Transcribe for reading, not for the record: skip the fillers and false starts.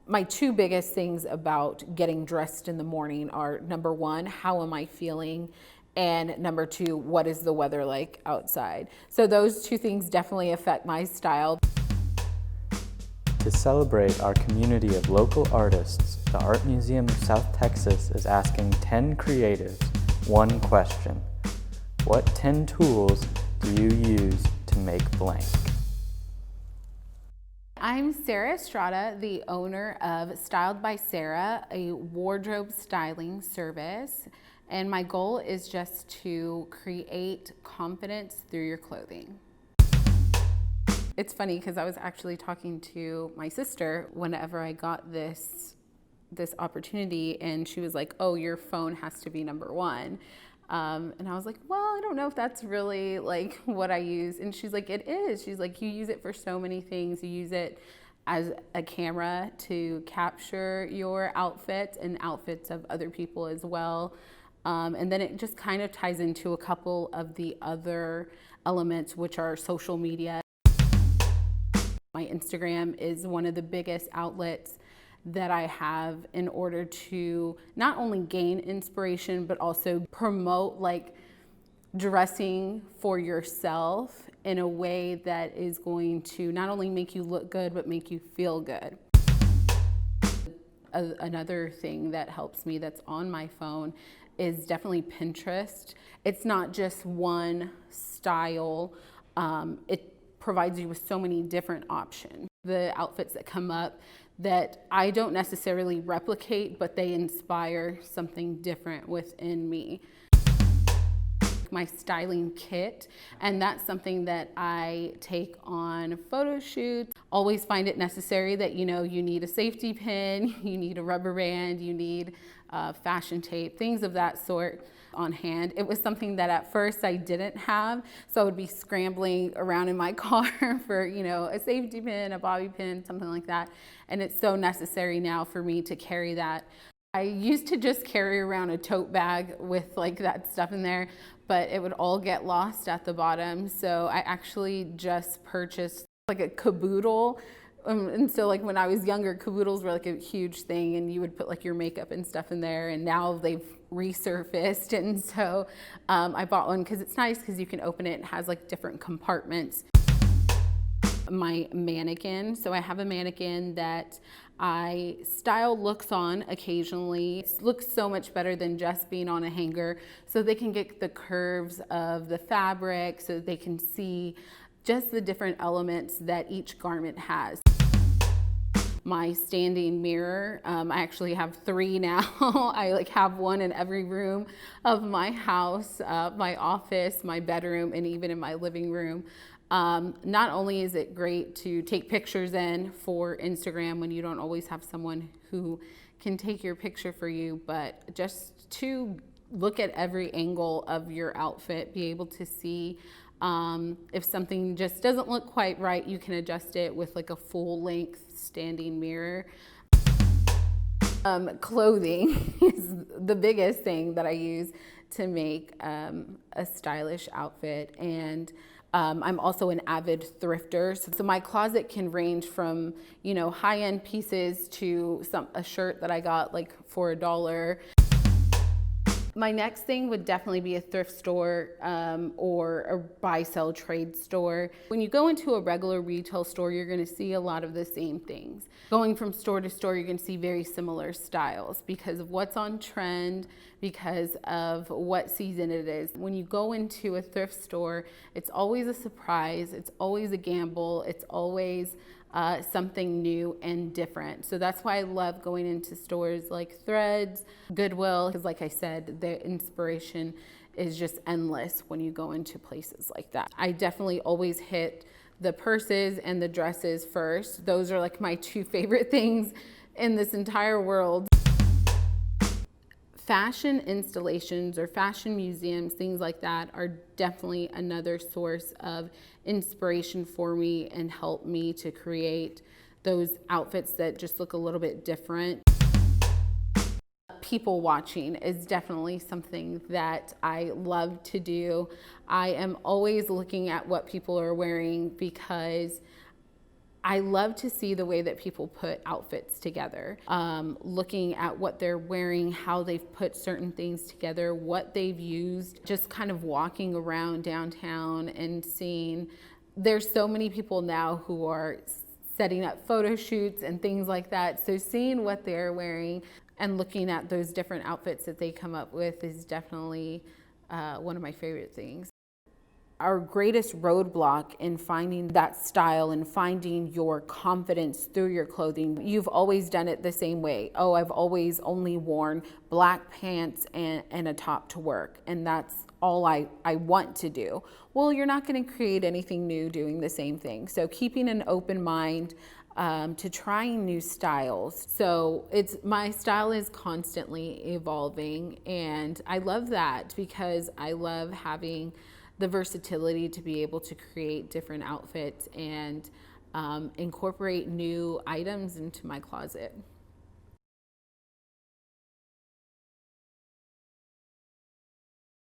My two biggest things about getting dressed in the morning are, number one, how am I feeling? And number two, what is the weather like outside? So those two things definitely affect my style. To celebrate our community of local artists, the Art Museum of South Texas is asking 10 creatives one question. What 10 tools do you use to make blank? I'm Sarah Estrada, the owner of Styled by Sarah, a wardrobe styling service. And my goal is just to create confidence through your clothing. It's funny because I was actually talking to my sister whenever I got this opportunity, and she was like, oh, your phone has to be number one. And I was like, well, I don't know if that's really like what I use. And she's like, it is. She's like, you use it for so many things. You use it as a camera to capture your outfits and outfits of other people as well. And then it just kind of ties into a couple of the other elements, which are social media. My Instagram is one of the biggest outlets that I have in order to not only gain inspiration, but also promote like dressing for yourself in a way that is going to not only make you look good, but make you feel good. Another thing that helps me that's on my phone is definitely Pinterest. It's not just one style. It provides you with so many different options. The outfits that come up that I don't necessarily replicate, but they inspire something different within me. My styling kit, and that's something that I take on photo shoots. Always find it necessary that you need a safety pin, you need a rubber band, you need fashion tape, things of that sort on hand. It was something that at first I didn't have, so I would be scrambling around in my car for a safety pin, a bobby pin, something like that, and it's so necessary now for me to carry that. I used to just carry around a tote bag with like that stuff in there, but it would all get lost at the bottom, so I actually just purchased like a caboodle. And so like when I was younger, caboodles were like a huge thing, and you would put like your makeup and stuff in there, and now they've resurfaced. And so I bought one because it's nice because you can open it. It has like different compartments. My mannequin. So I have a mannequin that I style looks on occasionally. It looks so much better than just being on a hanger. So they can get the curves of the fabric, so they can see just the different elements that each garment has. My standing mirror, I actually have 3 now. I like have one in every room of my house, my office, my bedroom, and even in my living room. Not only is it great to take pictures in for Instagram when you don't always have someone who can take your picture for you, but just to look at every angle of your outfit, be able to see if something just doesn't look quite right, you can adjust it with like a full length standing mirror. Clothing is the biggest thing that I use to make a stylish outfit, and I'm also an avid thrifter. So my closet can range from high-end pieces to a shirt that I got like for $1. My next thing would definitely be a thrift store or a buy-sell trade store. When you go into a regular retail store, you're going to see a lot of the same things. Going from store to store, you're going to see very similar styles because of what's on trend, because of what season it is. When you go into a thrift store, it's always a surprise, it's always a gamble, it's always something new and different. So that's why I love going into stores like Threads, Goodwill, because like I said, the inspiration is just endless when you go into places like that. I definitely always hit the purses and the dresses first. Those are like my 2 favorite things in this entire world. Fashion installations or fashion museums, things like that, are definitely another source of inspiration for me and help me to create those outfits that just look a little bit different. People watching is definitely something that I love to do. I am always looking at what people are wearing because I love to see the way that people put outfits together, looking at what they're wearing, how they've put certain things together, what they've used, just kind of walking around downtown and seeing. There's so many people now who are setting up photo shoots and things like that. So seeing what they're wearing and looking at those different outfits that they come up with is definitely one of my favorite things. Our greatest roadblock in finding that style and finding your confidence through your clothing, you've always done it the same way. Oh, I've always only worn black pants and a top to work, and that's all I want to do. Well, you're not going to create anything new doing the same thing. So keeping an open mind to trying new styles. So my style is constantly evolving, and I love that because I love having the versatility to be able to create different outfits and incorporate new items into my closet.